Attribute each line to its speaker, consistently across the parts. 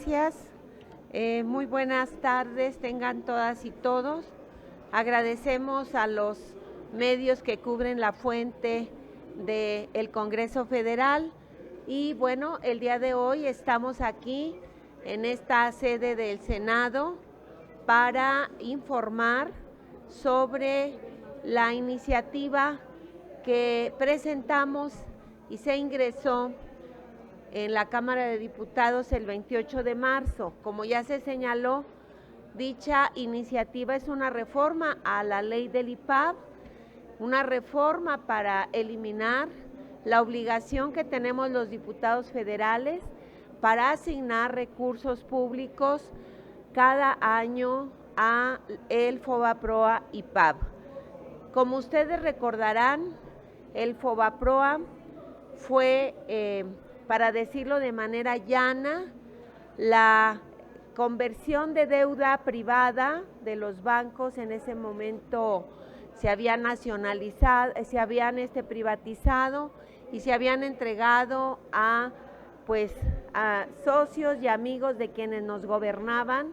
Speaker 1: gracias. Muy buenas tardes, tengan todas y todos. Agradecemos a los medios que cubren la fuente del Congreso Federal y bueno, el día de hoy estamos aquí en esta sede del Senado para informar sobre la iniciativa que presentamos y se ingresó en la Cámara de Diputados el 28 de marzo. Como ya se señaló, dicha iniciativa es una reforma a la ley del IPAB, una reforma para eliminar la obligación que tenemos los diputados federales para asignar recursos públicos cada año a el FOBAPROA IPAB. Como ustedes recordarán, el FOBAPROA fue, para decirlo de manera llana, la conversión de deuda privada de los bancos. En ese momento se habían nacionalizado, se habían privatizado y se habían entregado a socios y amigos de quienes nos gobernaban.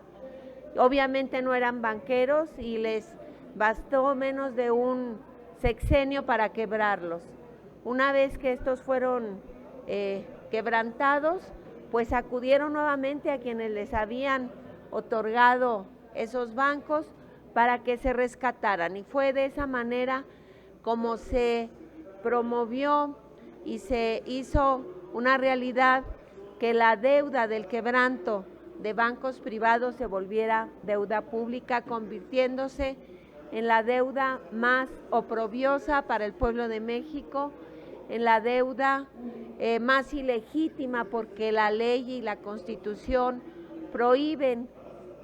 Speaker 1: Obviamente no eran banqueros y les bastó menos de un sexenio para quebrarlos. Una vez que estos fueron quebrantados, pues acudieron nuevamente a quienes les habían otorgado esos bancos para que se rescataran, y fue de esa manera como se promovió y se hizo una realidad que la deuda del quebranto de bancos privados se volviera deuda pública, convirtiéndose en la deuda más oprobiosa para el pueblo de México, en la deuda más ilegítima, porque la ley y la Constitución prohíben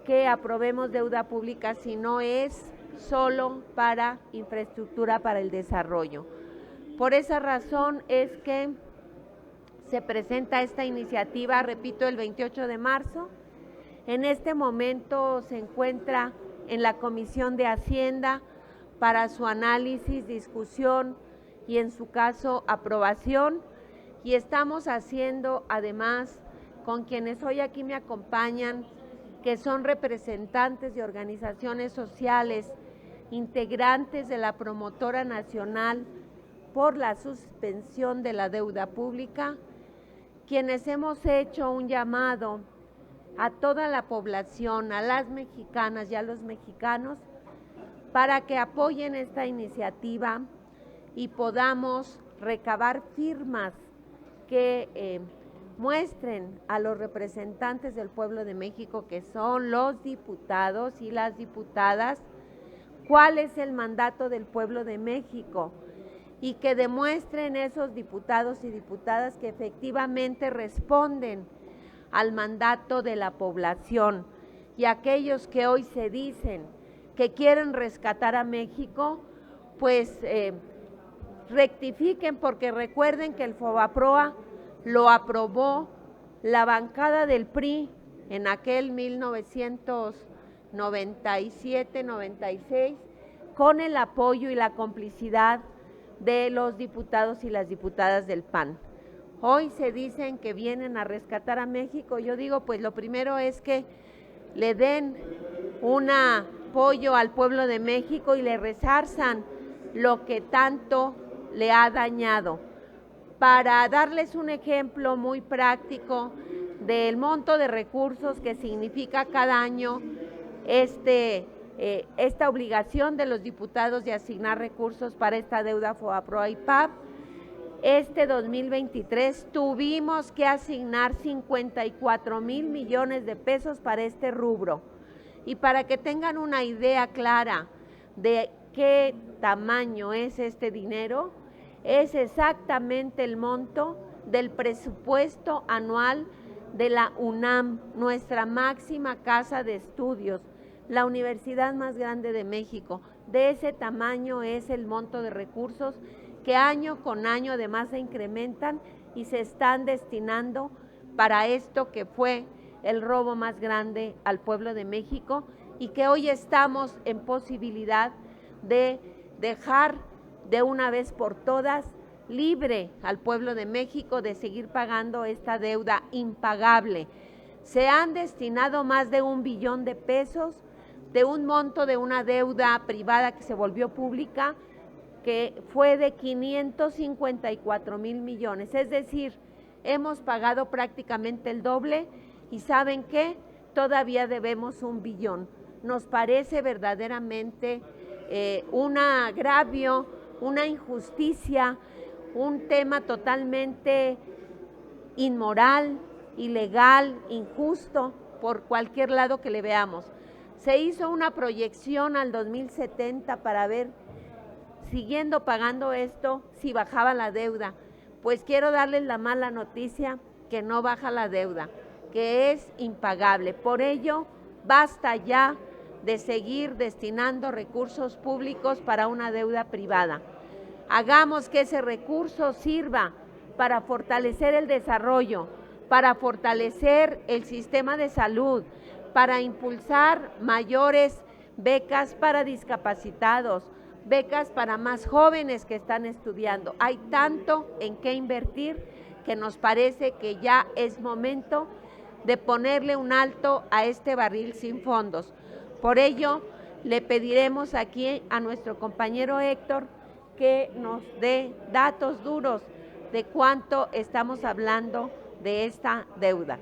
Speaker 1: que aprobemos deuda pública si no es solo para infraestructura para el desarrollo. Por esa razón es que se presenta esta iniciativa, repito, el 28 de marzo. En este momento se encuentra en la Comisión de Hacienda para su análisis, discusión y en su caso aprobación, y estamos haciendo además con quienes hoy aquí me acompañan, que son representantes de organizaciones sociales, integrantes de la Promotora Nacional por la suspensión de la deuda pública, quienes hemos hecho un llamado a toda la población, a las mexicanas y a los mexicanos, para que apoyen esta iniciativa y podamos recabar firmas que muestren a los representantes del pueblo de México, que son los diputados y las diputadas, cuál es el mandato del pueblo de México, y que demuestren esos diputados y diputadas que efectivamente responden al mandato de la población. Y aquellos que hoy se dicen que quieren rescatar a México, pues rectifiquen, porque recuerden que el FOBAPROA lo aprobó la bancada del PRI en aquel 1997-96, con el apoyo y la complicidad de los diputados y las diputadas del PAN. Hoy se dicen que vienen a rescatar a México. Yo digo, pues lo primero es que le den un apoyo al pueblo de México y le resarzan lo que tanto le ha dañado. Para darles un ejemplo muy práctico del monto de recursos que significa cada año esta obligación de los diputados de asignar recursos para esta deuda FOBAPROA IPAB, 2023 tuvimos que asignar 54,000 millones de pesos para este rubro. Y para que tengan una idea clara de qué tamaño es este dinero, es exactamente el monto del presupuesto anual de la UNAM, nuestra máxima casa de estudios, la universidad más grande de México. De ese tamaño es el monto de recursos que año con año además se incrementan y se están destinando para esto que fue el robo más grande al pueblo de México, y que hoy estamos en posibilidad de dejar de una vez por todas libre al pueblo de México de seguir pagando esta deuda impagable. Se han destinado más de 1 billón de pesos de un monto de una deuda privada que se volvió pública, que fue de 554,000 millones. Es decir, hemos pagado prácticamente el doble y ¿saben qué? Todavía debemos 1 billón. Nos parece verdaderamente un agravio, una injusticia, un tema totalmente inmoral, ilegal, injusto, por cualquier lado que le veamos. Se hizo una proyección al 2070 para ver, siguiendo pagando esto, si bajaba la deuda. Pues quiero darles la mala noticia que no baja la deuda, que es impagable. Por ello, basta ya de seguir destinando recursos públicos para una deuda privada. Hagamos que ese recurso sirva para fortalecer el desarrollo, para fortalecer el sistema de salud, para impulsar mayores becas para discapacitados, becas para más jóvenes que están estudiando. Hay tanto en qué invertir que nos parece que ya es momento de ponerle un alto a este barril sin fondos. Por ello, le pediremos aquí a nuestro compañero Héctor que nos dé datos duros de cuánto estamos hablando de esta deuda.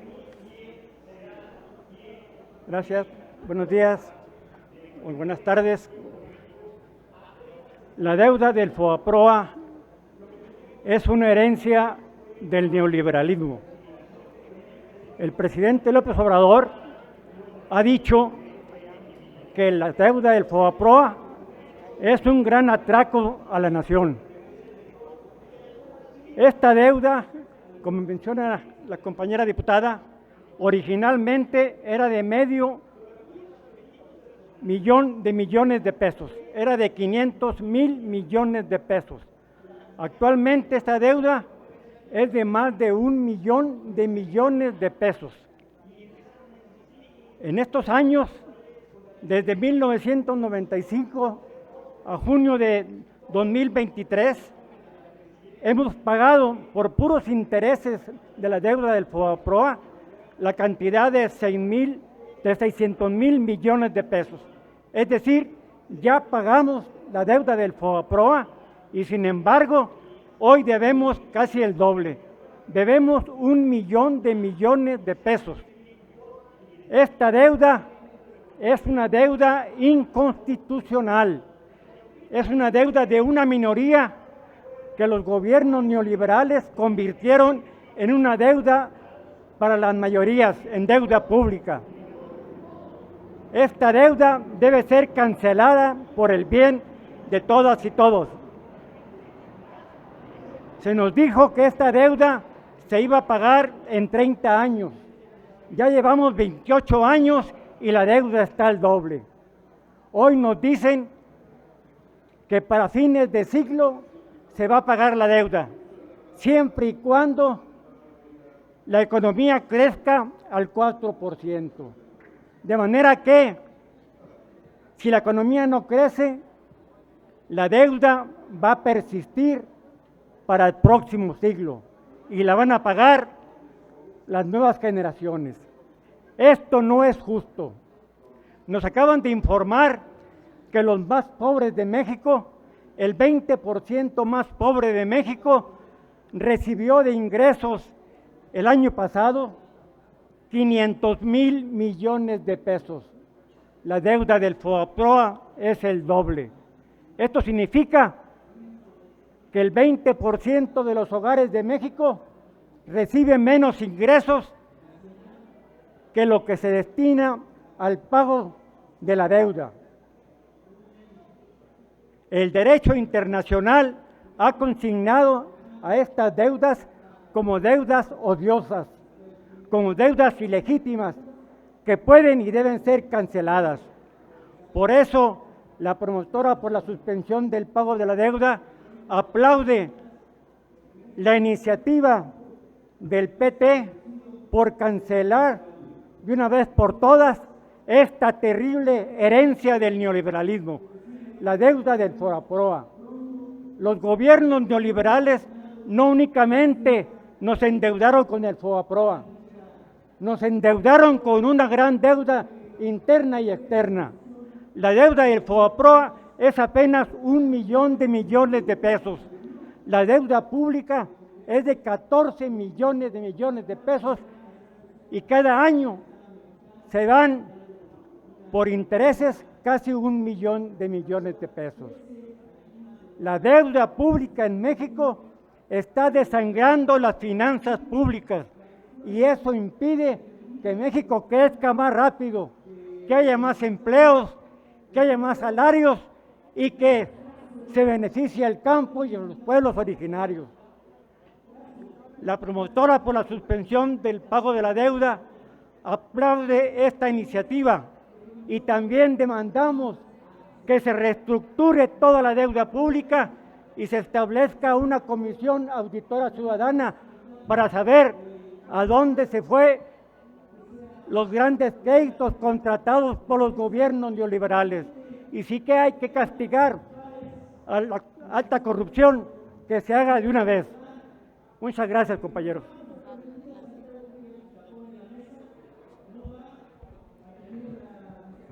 Speaker 2: Gracias, buenos días, muy buenas tardes. La deuda del FOBAPROA es una herencia del neoliberalismo. El presidente López Obrador ha dicho que la deuda del FOBAPROA es un gran atraco a la nación. Esta deuda, como menciona la compañera diputada, originalmente era de medio millón de millones de pesos, era de 500,000 millones de pesos. Actualmente esta deuda es de más de 1 millón de millones de pesos. En estos años, desde 1995 a junio de 2023, hemos pagado por puros intereses de la deuda del FOBAPROA la cantidad de 600,000 millones de pesos. Es decir, ya pagamos la deuda del FOBAPROA y sin embargo, hoy debemos casi el doble. Debemos 1 millón de millones de pesos. Esta deuda es una deuda inconstitucional. Es una deuda de una minoría que los gobiernos neoliberales convirtieron en una deuda para las mayorías, en deuda pública. Esta deuda debe ser cancelada por el bien de todas y todos. Se nos dijo que esta deuda se iba a pagar en 30 años. Ya llevamos 28 años y la deuda está al doble. Hoy nos dicen que para fines de siglo se va a pagar la deuda, siempre y cuando la economía crezca al 4%. De manera que, si la economía no crece, la deuda va a persistir para el próximo siglo y la van a pagar las nuevas generaciones. Esto no es justo. Nos acaban de informar que los más pobres de México, el 20% más pobre de México, recibió de ingresos el año pasado 500,000 millones de pesos. La deuda del FOBAPROA es el doble. Esto significa que el 20% de los hogares de México recibe menos ingresos que lo que se destina al pago de la deuda. El derecho internacional ha consignado a estas deudas como deudas odiosas, como deudas ilegítimas que pueden y deben ser canceladas. Por eso, la promotora por la suspensión del pago de la deuda aplaude la iniciativa del PT por cancelar de una vez por todas esta terrible herencia del neoliberalismo, la deuda del FOBAPROA. Los gobiernos neoliberales no únicamente nos endeudaron con el FOBAPROA, nos endeudaron con una gran deuda interna y externa. La deuda del FOBAPROA es apenas 1 millón de millones de pesos. La deuda pública es de 14 millones de pesos y cada año se van por intereses casi 1 millón de millones de pesos. La deuda pública en México está desangrando las finanzas públicas y eso impide que México crezca más rápido, que haya más empleos, que haya más salarios y que se beneficie al campo y a los pueblos originarios. La promotora por la suspensión del pago de la deuda aplaude esta iniciativa y también demandamos que se reestructure toda la deuda pública y se establezca una comisión auditora ciudadana para saber a dónde se fue los grandes créditos contratados por los gobiernos neoliberales. Y sí que hay que castigar a la alta corrupción, que se haga de una vez. Muchas gracias, compañeros.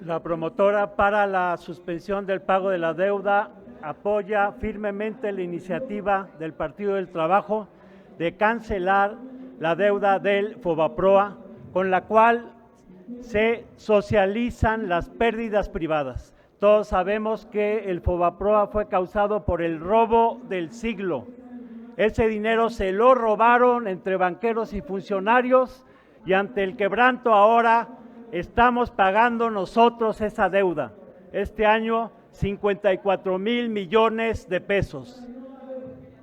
Speaker 3: La promotora para la suspensión del pago de la deuda apoya firmemente la iniciativa del Partido del Trabajo de cancelar la deuda del FOBAPROA, con la cual se socializan las pérdidas privadas. Todos sabemos que el FOBAPROA fue causado por el robo del siglo. Ese dinero se lo robaron entre banqueros y funcionarios y ante el quebranto ahora estamos pagando nosotros esa deuda. Este año 54,000 millones de pesos.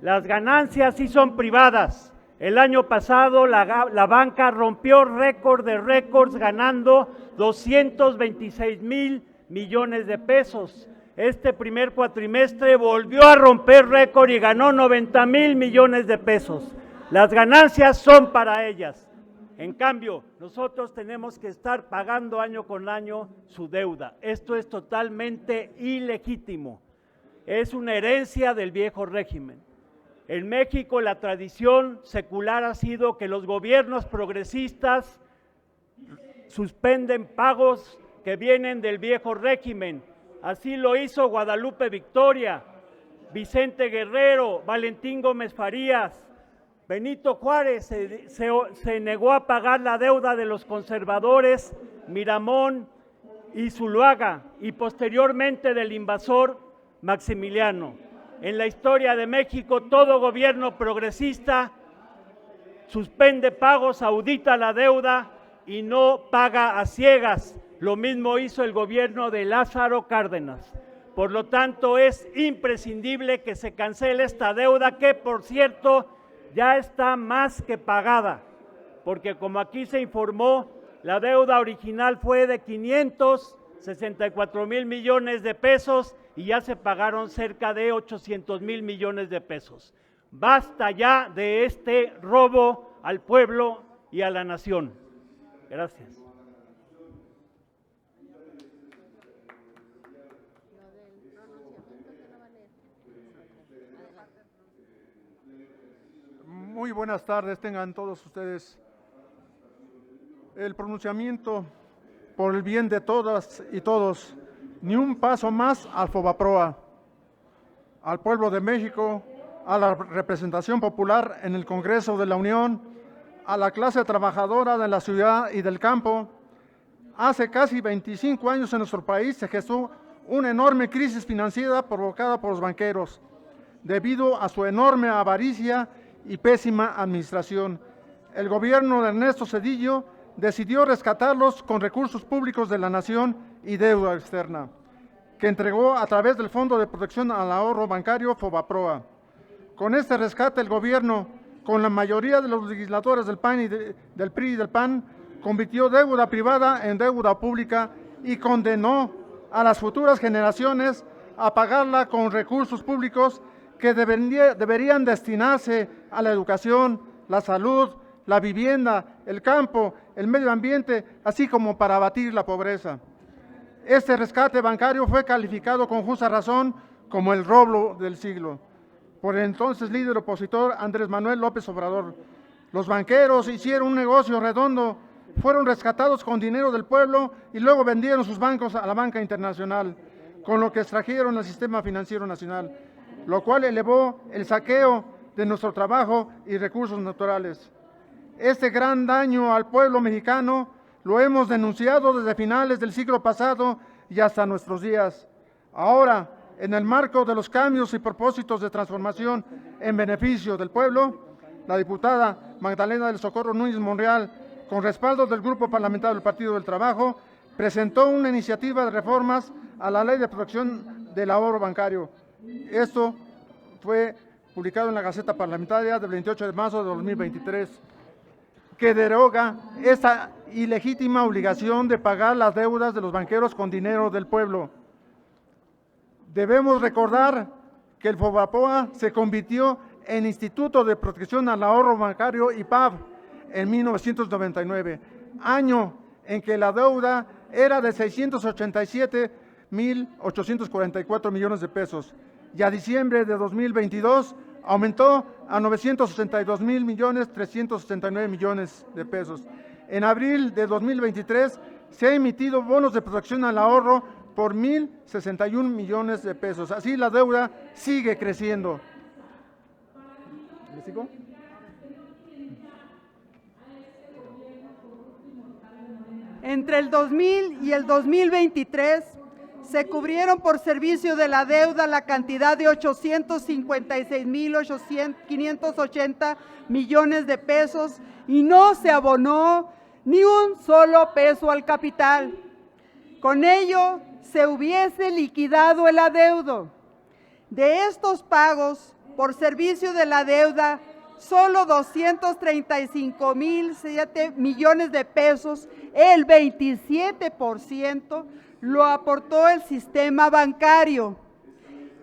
Speaker 3: Las ganancias sí son privadas. El año pasado la banca rompió récord de récords ganando 226,000 millones de pesos. Este primer cuatrimestre volvió a romper récord y ganó 90,000 millones de pesos. Las ganancias son para ellas. En cambio, nosotros tenemos que estar pagando año con año su deuda. Esto es totalmente ilegítimo. Es una herencia del viejo régimen. En México la tradición secular ha sido que los gobiernos progresistas suspenden pagos que vienen del viejo régimen. Así lo hizo Guadalupe Victoria, Vicente Guerrero, Valentín Gómez Farías. Benito Juárez se negó a pagar la deuda de los conservadores Miramón y Zuluaga y posteriormente del invasor Maximiliano. En la historia de México, todo gobierno progresista suspende pagos, audita la deuda y no paga a ciegas. Lo mismo hizo el gobierno de Lázaro Cárdenas. Por lo tanto, es imprescindible que se cancele esta deuda que, por cierto, ya está más que pagada, porque como aquí se informó, la deuda original fue de 564,000 millones de pesos y ya se pagaron cerca de 800,000 millones de pesos. Basta ya de este robo al pueblo y a la nación. Gracias.
Speaker 4: Muy buenas tardes, tengan todos ustedes. El pronunciamiento por el bien de todas y todos, ni un paso más al FOBAPROA, al pueblo de México, a la representación popular en el Congreso de la Unión, a la clase trabajadora de la ciudad y del campo. Hace casi 25 años en nuestro país se gestó una enorme crisis financiera provocada por los banqueros, debido a su enorme avaricia y pésima administración. El gobierno de Ernesto Zedillo decidió rescatarlos con recursos públicos de la nación y deuda externa, que entregó a través del Fondo de Protección al Ahorro Bancario FOBAPROA. Con este rescate el gobierno, con la mayoría de los legisladores del PAN del PRI y del PAN, convirtió deuda privada en deuda pública y condenó a las futuras generaciones a pagarla con recursos públicos que deberían destinarse a la educación, la salud, la vivienda, el campo, el medio ambiente, así como para abatir la pobreza. Este rescate bancario fue calificado con justa razón como el robo del siglo por el entonces líder opositor Andrés Manuel López Obrador. Los banqueros hicieron un negocio redondo fueron rescatados con dinero del pueblo y luego vendieron sus bancos a la banca internacional, con lo que extrajeron al sistema financiero nacional, lo cual elevó el saqueo de nuestro trabajo y recursos naturales. Este gran daño al pueblo mexicano lo hemos denunciado desde finales del siglo pasado y hasta nuestros días. Ahora, en el marco de los cambios y propósitos de transformación en beneficio del pueblo, la diputada Magdalena del Socorro Núñez Monreal, con respaldo del Grupo Parlamentario del Partido del Trabajo, presentó una iniciativa de reformas a la Ley de Protección del Ahorro Bancario. Esto fue publicado en la Gaceta Parlamentaria del 28 de marzo de 2023, que deroga esta ilegítima obligación de pagar las deudas de los banqueros con dinero del pueblo. Debemos recordar que el FOBAPROA se convirtió en Instituto de Protección al Ahorro Bancario IPAB en 1999, año en que la deuda era de 687.844 millones de pesos, y a diciembre de 2022 aumentó a 962.369 millones de pesos. En abril de 2023 se han emitido bonos de protección al ahorro por 1.061 millones de pesos. Así la deuda sigue creciendo. ¿Le sigo?
Speaker 5: Entre el 2000 y el 2023 se cubrieron por servicio de la deuda la cantidad de 856.580 millones de pesos y no se abonó ni un solo peso al capital. Con ello se hubiese liquidado el adeudo. De estos pagos por servicio de la deuda, solo 235.007 millones de pesos, el 27%, lo aportó el sistema bancario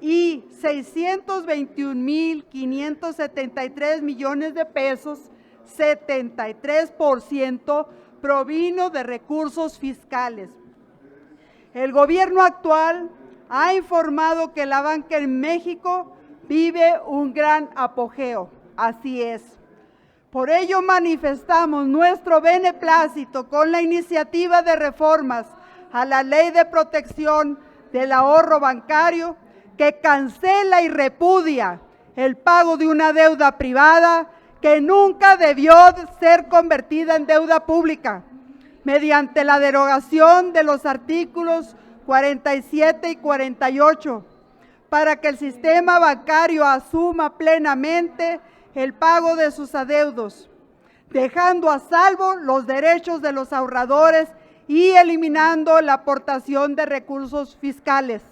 Speaker 5: y 621.573 millones de pesos, 73%, provino de recursos fiscales. El gobierno actual ha informado que la banca en México vive un gran apogeo. Así es. Por ello manifestamos nuestro beneplácito con la iniciativa de reformas a la Ley de Protección del Ahorro Bancario, que cancela y repudia el pago de una deuda privada que nunca debió ser convertida en deuda pública, mediante la derogación de los artículos 47 y 48, para que el sistema bancario asuma plenamente el pago de sus adeudos, dejando a salvo los derechos de los ahorradores y eliminando la aportación de recursos fiscales.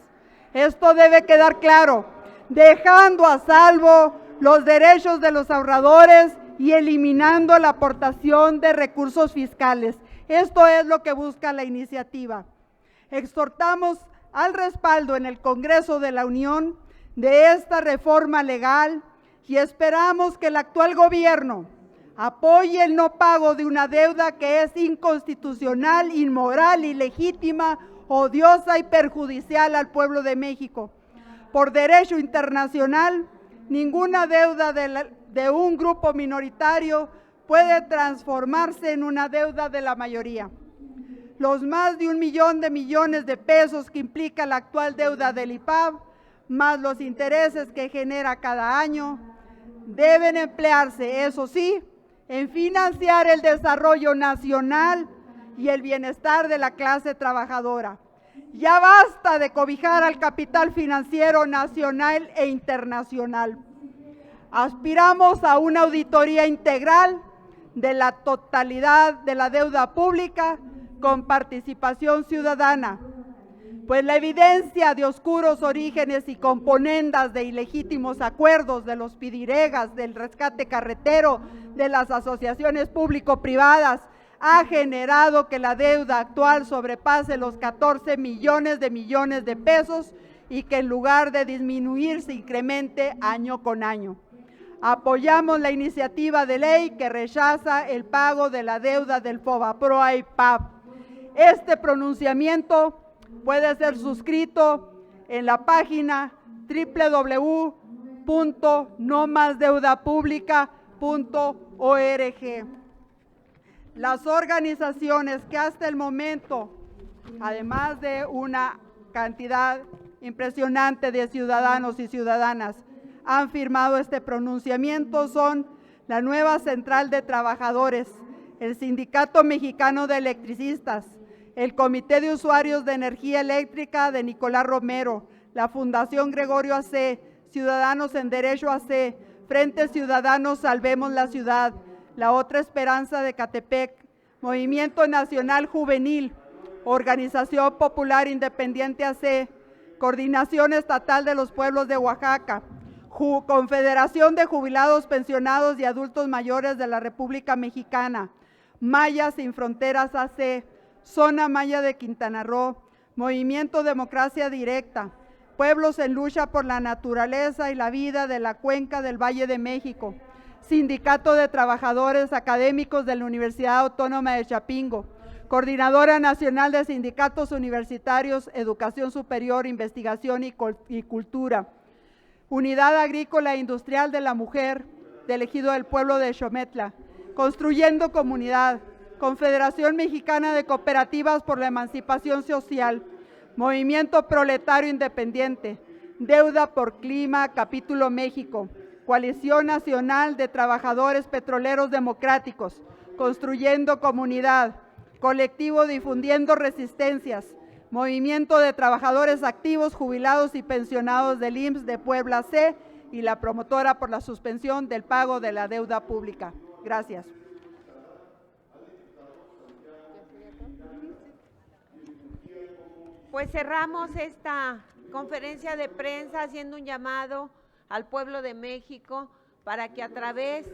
Speaker 5: Esto debe quedar claro, dejando a salvo los derechos de los ahorradores y eliminando la aportación de recursos fiscales. Esto es lo que busca la iniciativa. Exhortamos al respaldo en el Congreso de la Unión de esta reforma legal y esperamos que el actual gobierno apoye el no pago de una deuda que es inconstitucional, inmoral, ilegítima, odiosa y perjudicial al pueblo de México. Por derecho internacional, ninguna deuda de un grupo minoritario puede transformarse en una deuda de la mayoría. Los más de 1 millón de millones de pesos que implica la actual deuda del IPAB, más los intereses que genera cada año, deben emplearse, eso sí, en financiar el desarrollo nacional y el bienestar de la clase trabajadora. Ya basta de cobijar al capital financiero nacional e internacional. Aspiramos a una auditoría integral de la totalidad de la deuda pública con participación ciudadana, pues la evidencia de oscuros orígenes y componendas de ilegítimos acuerdos de los pidiregas, del rescate carretero, de las asociaciones público-privadas, ha generado que la deuda actual sobrepase los 14 millones de pesos y que en lugar de disminuir se incremente año con año. Apoyamos la iniciativa de ley que rechaza el pago de la deuda del FOBAPROA y PAB. Este pronunciamiento puede ser suscrito en la página www.nomasdeudapublica.org. las organizaciones que hasta el momento, además de una cantidad impresionante de ciudadanos y ciudadanas, han firmado este pronunciamiento son la Nueva Central de Trabajadores, el Sindicato Mexicano de Electricistas, el Comité de Usuarios de Energía Eléctrica de Nicolás Romero, la Fundación Gregorio AC, Ciudadanos en Derecho AC, Frente Ciudadanos Salvemos la Ciudad, La Otra Esperanza de Catepec, Movimiento Nacional Juvenil, Organización Popular Independiente AC, Coordinación Estatal de los Pueblos de Oaxaca, Confederación de Jubilados, Pensionados y Adultos Mayores de la República Mexicana, Maya Sin Fronteras AC, Zona Maya de Quintana Roo, Movimiento Democracia Directa, Pueblos en Lucha por la Naturaleza y la Vida de la Cuenca del Valle de México, Sindicato de Trabajadores Académicos de la Universidad Autónoma de Chapingo, Coordinadora Nacional de Sindicatos Universitarios, Educación Superior, Investigación y Cultura, Unidad Agrícola e Industrial de la Mujer del Ejido del Pueblo de Xometla, Construyendo Comunidad, Confederación Mexicana de Cooperativas por la Emancipación Social, Movimiento Proletario Independiente, Deuda por Clima, Capítulo México, Coalición Nacional de Trabajadores Petroleros Democráticos, Construyendo Comunidad, Colectivo Difundiendo Resistencias, Movimiento de Trabajadores Activos, Jubilados y Pensionados del IMSS de Puebla C y la promotora por la suspensión del pago de la deuda pública. Gracias.
Speaker 1: Pues cerramos esta conferencia de prensa haciendo un llamado al pueblo de México para que a través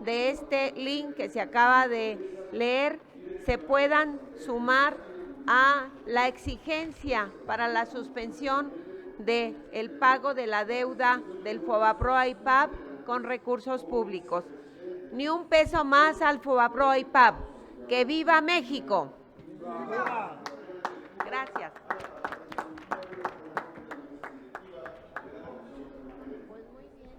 Speaker 1: de este link que se acaba de leer se puedan sumar a la exigencia para la suspensión del pago de la deuda del FOBAPROA-IPAB con recursos públicos. Ni un peso más al FOBAPROA-IPAB. ¡Que viva México! Gracias.